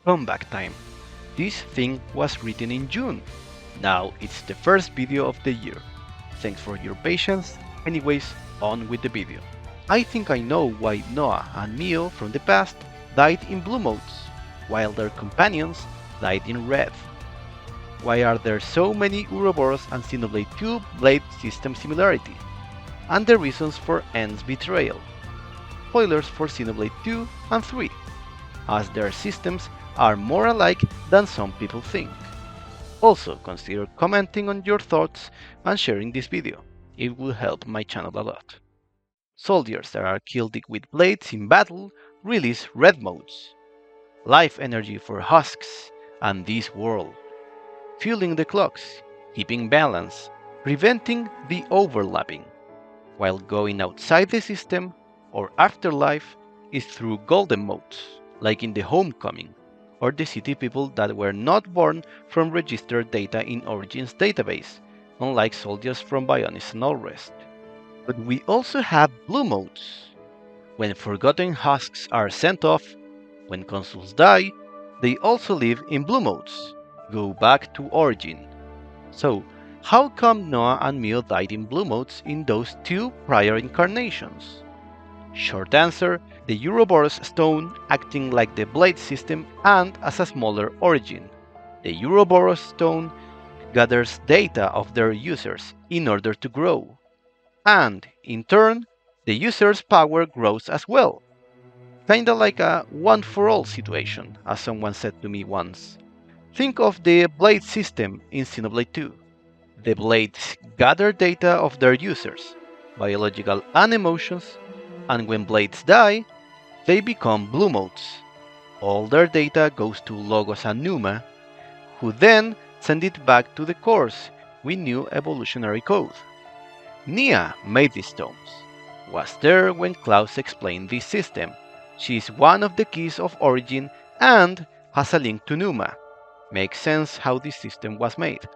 Comeback time. This thing was written in June. Now it's the first video of the year. Thanks for your patience. Anyways, on with the video. I think I know why Noah and Mio from the past died in blue modes, while their companions died in red. Why are there so many Ouroboros and Xenoblade 2 blade system similarity? And the reasons for N's betrayal. Spoilers for Xenoblade 2 and 3, as their systems are more alike than some people think. Also consider commenting on your thoughts and sharing this video, it will help my channel a lot. Soldiers that are killed with blades in battle release red modes. Life energy for husks and this world. Fueling the clocks, keeping balance, preventing the overlapping. While going outside the system or afterlife is through golden modes, like in the Homecoming, or the city people that were not born from registered data in Origins database, unlike soldiers from Bionis and Allrest. But we also have blue modes. When forgotten husks are sent off, when consuls die, they also live in blue modes, go back to Origin. So, how come Noah and Mio died in blue modes in those two prior incarnations? Short answer, the OUROBOROS stone acting like the blade system and as a smaller origin. The OUROBOROS stone gathers data of their users in order to grow. And, in turn, the user's power grows as well. Kinda like a one-for-all situation, as someone said to me once. Think of the blade system in Xenoblade 2. The blades gather data of their users, biological and emotions, and when blades die, they become blue modes. All their data goes to Logos and Numa, who then send it back to the cores with new evolutionary code. Nia made these stones, was there when Klaus explained this system. She is one of the keys of Origin and has a link to Numa. Makes sense how this system was made,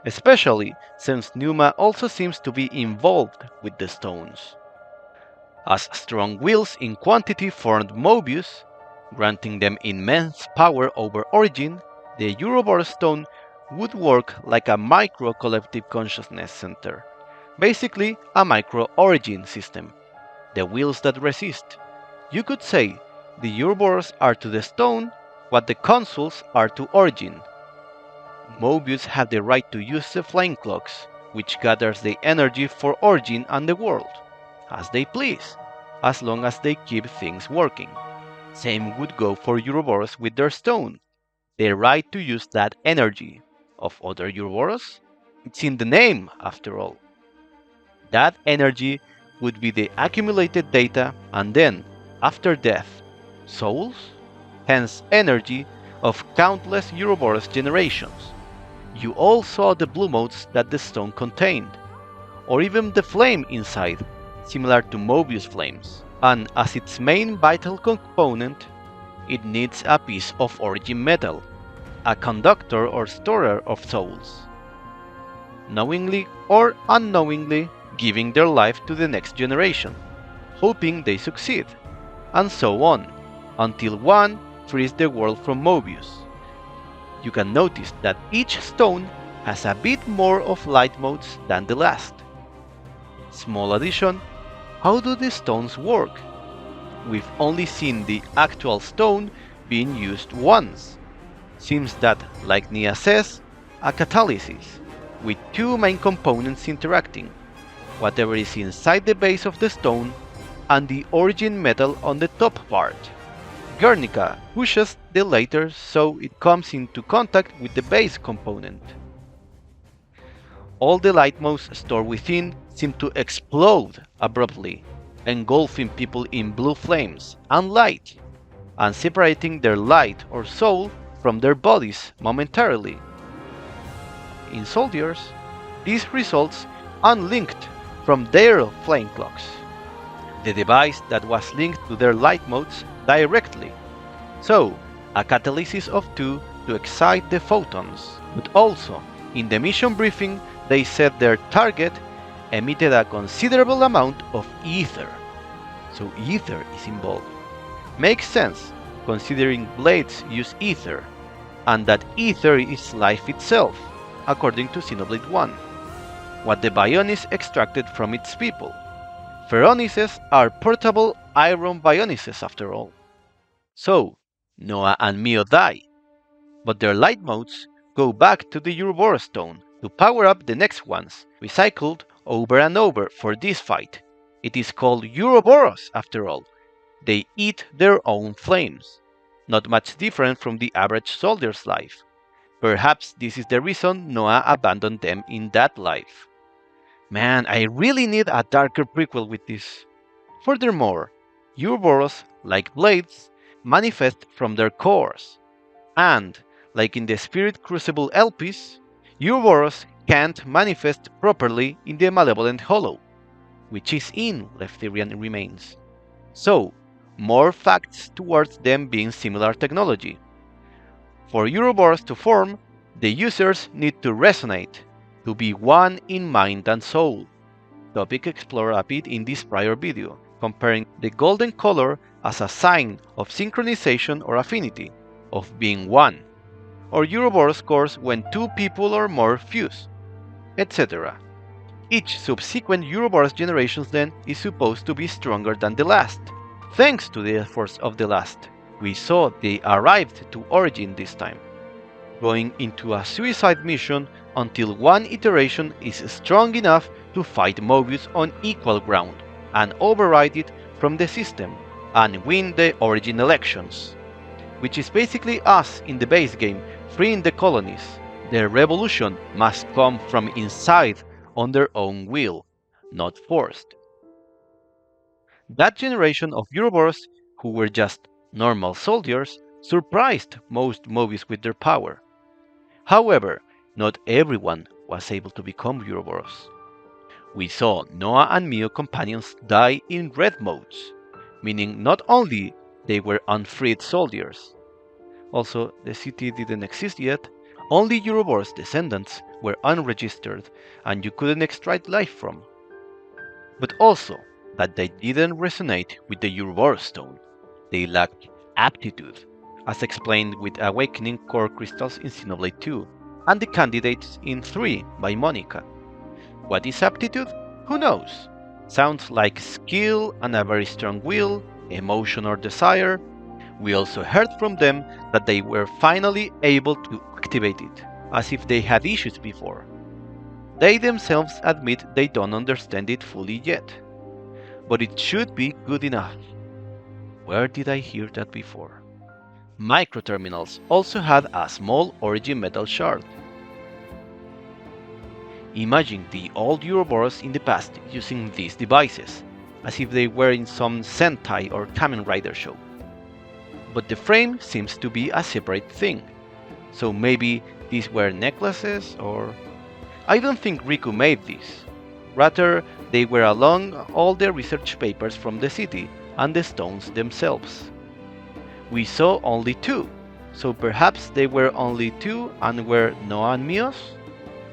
especially since Numa also seems to be involved with the stones. As strong wills in quantity formed Mobius, granting them immense power over Origin, the OUROBOROS stone would work like a micro-collective consciousness center, basically a micro-Origin system. The wills that resist. You could say the OUROBOROS are to the stone what the consuls are to Origin. Mobius have the right to use the flame clocks, which gathers the energy for Origin and the world, as they please, as long as they keep things working. Same would go for OUROBOROS with their stone, the right to use that energy. Of other OUROBOROS? It's in the name, after all. That energy would be the accumulated data and then, after death, souls? Hence energy of countless OUROBOROS generations. You all saw the blue modes that the stone contained, or even the flame inside, similar to Mobius flames, and as its main vital component, it needs a piece of Origin metal, a conductor or storer of souls, knowingly or unknowingly giving their life to the next generation, hoping they succeed, and so on, until one frees the world from Mobius. You can notice that each stone has a bit more of light modes than the last. Small addition, how do the stones work? We've only seen the actual stone being used once. Seems that, like Nia says, a catalysis, with two main components interacting, whatever is inside the base of the stone and the Origin metal on the top part. Guernica pushes the latter so it comes into contact with the base component. All the light modes stored within seem to explode abruptly, engulfing people in blue flames and light, and separating their light or soul from their bodies momentarily. In soldiers, this results unlinked from their flame clocks, the device that was linked to their light modes directly. So, a catalysis of 2 to excite the photons, but also, in the mission briefing, they said their target emitted a considerable amount of ether. So ether is involved. Makes sense, considering blades use ether, and that ether is life itself, according to Xenoblade 1, what the Bionis extracted from its people. Ferronices are portable iron Bionices after all. So, Noah and Mio die, but their light modes go back to the Ouroboros stone to power up the next ones, recycled over and over for this fight. It is called Ouroboros after all. They eat their own flames. Not much different from the average soldier's life. Perhaps this is the reason Noah abandoned them in that life. Man, I really need a darker prequel with this. Furthermore, Ouroboros, like blades, manifest from their cores. And, like in the Spirit Crucible LPs, Ouroboros can't manifest properly in the Malevolent Hollow, which is in Leftherian remains. So, more facts towards them being similar technology. For Ouroboros to form, the users need to resonate, to be one in mind and soul. Topic explored a bit in this prior video, comparing the golden color as a sign of synchronization or affinity, of being one, or Ouroboros cores when two people or more fuse, etc. Each subsequent Ouroboros generations then is supposed to be stronger than the last. Thanks to the efforts of the last, we saw they arrived to Origin this time, going into a suicide mission until one iteration is strong enough to fight Mobius on equal ground and override it from the system and win the Origin elections, which is basically us in the base game freeing the colonies. Their revolution must come from inside on their own will, not forced. That generation of Ouroboros, who were just normal soldiers, surprised most Mobius with their power. However, not everyone was able to become Ouroboros. We saw Noah and Mio companions die in red modes, meaning not only they were unfreed soldiers. Also, the city didn't exist yet, only Ouroboros descendants were unregistered and you couldn't extract life from. But also, that they didn't resonate with the Ouroboros stone. They lacked aptitude, as explained with awakening core crystals in Xenoblade 2, and the candidates in 3 by Monica. What is aptitude? Who knows? Sounds like skill and a very strong will, emotion or desire. We also heard from them that they were finally able to activate it, as if they had issues before. They themselves admit they don't understand it fully yet, but it should be good enough. Where did I hear that before? Microterminals also had a small Origin metal shard. Imagine the old Ouroboros in the past using these devices, as if they were in some Sentai or Kamen Rider show. But the frame seems to be a separate thing, so maybe these were necklaces or... I don't think Riku made these. Rather, they were along all the research papers from the city and the stones themselves. We saw only 2, so perhaps they were only 2 and were Noah and Mios,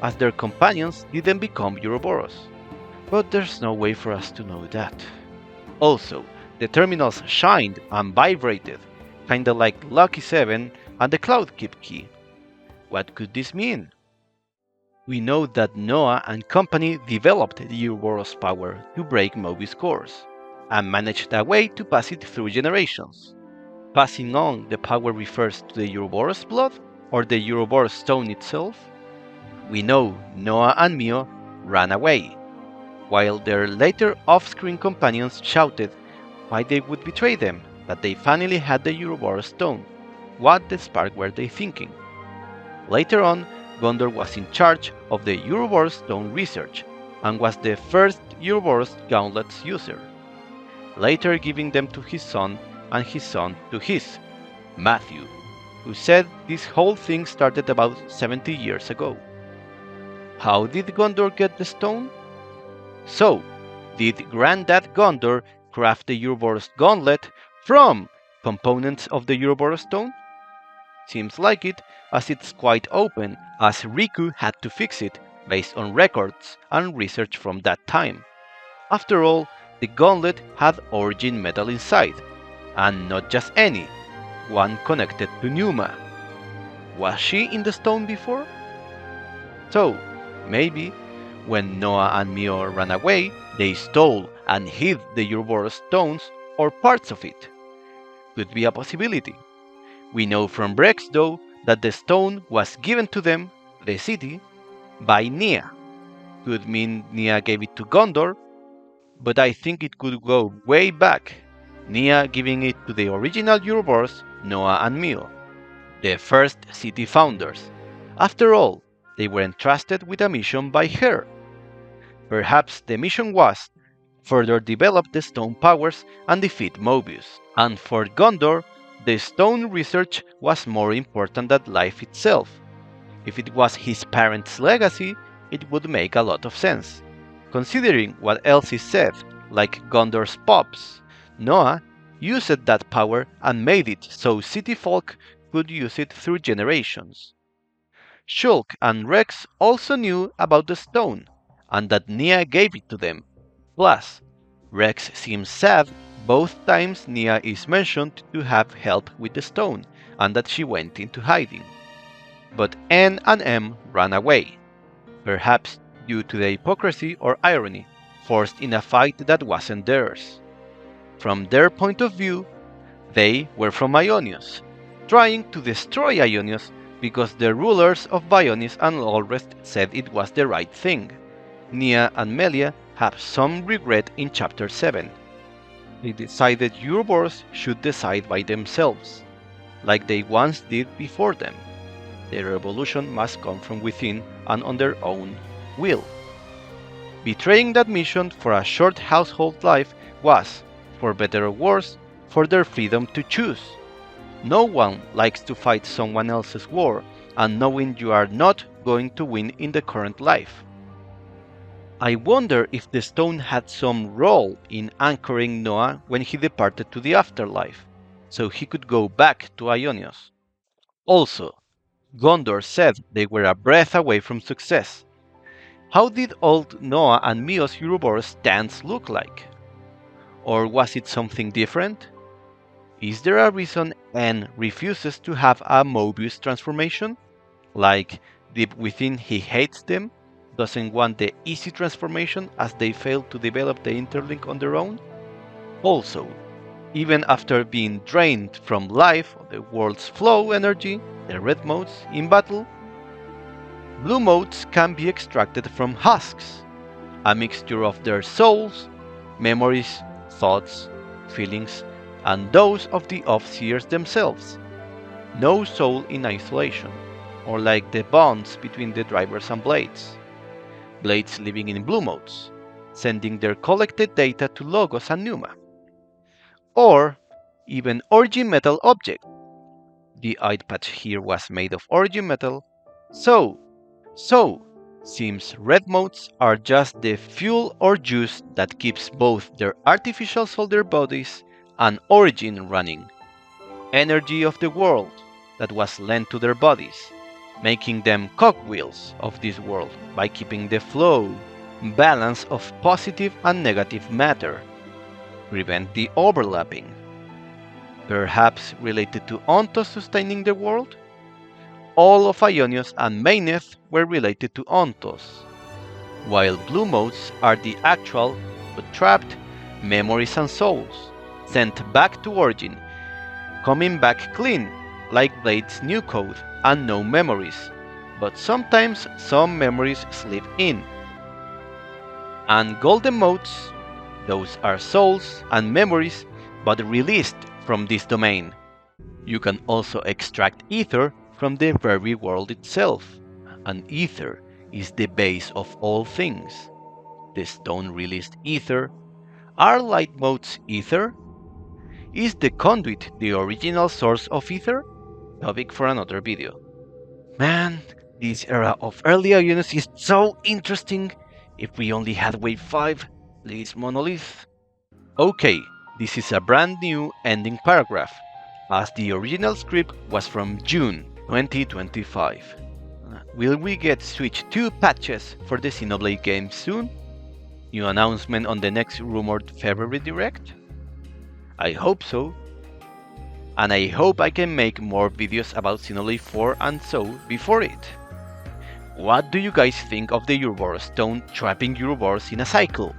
as their companions didn't become Ouroboros. But there's no way for us to know that. Also, the terminals shined and vibrated, kinda like Lucky 7 and the Cloud Keep key. What could this mean? We know that Noah and company developed the Ouroboros power to break Mobius cores, and managed a way to pass it through generations. Passing on the power refers to the Ouroboros blood, or the Ouroboros stone itself? We know Noah and Mio ran away, while their later off-screen companions shouted why they would betray them, that they finally had the Ouroboros stone. What the spark were they thinking? Later on, Gondor was in charge of the Ouroboros stone research, and was the first Ouroboros gauntlets user, later giving them to his son, and his son to his, Matthew, who said this whole thing started about 70 years ago. How did Gondor get the stone? So, did Granddad Gondor craft the Ouroboros gauntlet from components of the Ouroboros stone? Seems like it, as it's quite open, as Riku had to fix it based on records and research from that time. After all, the gauntlet had Origin metal inside, and not just any, one connected to Numa. Was she in the stone before? So, maybe, when Noah and Mio ran away, they stole and hid the Ouroboros stones or parts of it. Could be a possibility. We know from Brex, though, that the stone was given to them, the city, by Nia. Could mean Nia gave it to Gondor, but I think it could go way back. Nia giving it to the original Ouroboros, Noah and Mio, the first city founders. After all, they were entrusted with a mission by her. Perhaps the mission was further develop the stone powers and defeat Mobius. And for Gondor, the stone research was more important than life itself. If it was his parents' legacy, it would make a lot of sense. Considering what else is said, like Gondor's pops, Noah used that power and made it so city folk could use it through generations. Shulk and Rex also knew about the stone, and that Nia gave it to them. Plus, Rex seems sad both times Nia is mentioned to have help with the stone, and that she went into hiding. But N and M ran away, perhaps due to the hypocrisy or irony, forced in a fight that wasn't theirs. From their point of view, they were from Ionios, trying to destroy Ionios because the rulers of Bionis and Ulrest said it was the right thing. Nia and Melia have some regret in Chapter 7. They decided Ouroboros should decide by themselves, like they once did before them. Their revolution must come from within and on their own will. Betraying that mission for a short household life was, for better or worse, for their freedom to choose. No one likes to fight someone else's war and knowing you are not going to win in the current life. I wonder if the stone had some role in anchoring Noah when he departed to the afterlife, so he could go back to Ionios. Also, Gondor said they were a breath away from success. How did old Noah and Mio's Ouroboros dance look like? Or was it something different? Is there a reason N refuses to have a Mobius transformation? Like, deep within he hates them, doesn't want the easy transformation as they fail to develop the interlink on their own? Also, even after being drained from life of the world's flow energy, the red motes in battle, blue motes can be extracted from husks, a mixture of their souls, memories, thoughts, feelings, and those of the Overseers themselves. No soul in isolation, or like the bonds between the drivers and blades. Blades living in blue modes, sending their collected data to Logos and Numa. Or even origin metal object. The eye patch here was made of origin metal, so seems red motes are just the fuel or juice that keeps both their artificial soldier bodies and origin running. Energy of the world that was lent to their bodies, making them cogwheels of this world by keeping the flow, balance of positive and negative matter, prevent the overlapping. Perhaps related to Ontos sustaining the world? All of Ionios and Maineth were related to Ontos, while blue motes are the actual, but trapped, memories and souls, sent back to origin, coming back clean, like Blade's new code, and no memories, but sometimes some memories slip in. And golden motes, those are souls and memories, but released from this domain. You can also extract ether from the very world itself, and ether is the base of all things. The stone released ether. Are light motes ether? Is the conduit the original source of ether? Topic for another video. Man, this era of early Ionios is so interesting. If we only had wave 5, please Monolith. Okay, this is a brand new ending paragraph, as the original script was from June 2025. Will we get Switch 2 patches for the Xenoblade game soon? New announcement on the next rumored February Direct? I hope so. and I hope I can make more videos about Xenoblade 4 and so before it. What do you guys think of the Ouroboros stone trapping Ouroboros in a cycle?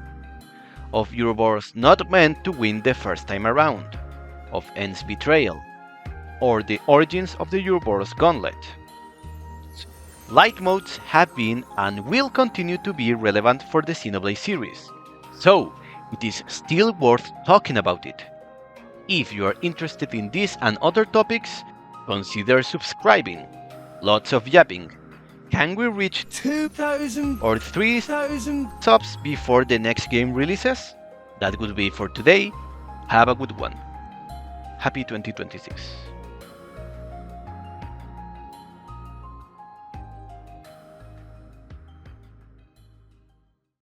Of Ouroboros not meant to win the first time around? Of N's betrayal? Or the origins of the Ouroboros gauntlet? Light modes have been and will continue to be relevant for the Xenoblade series, so it is still worth talking about it. If you are interested in this and other topics, consider subscribing. Lots of yapping. Can we reach 2,000 or 3,000 subs before the next game releases? That would be for today. Have a good one. Happy 2026.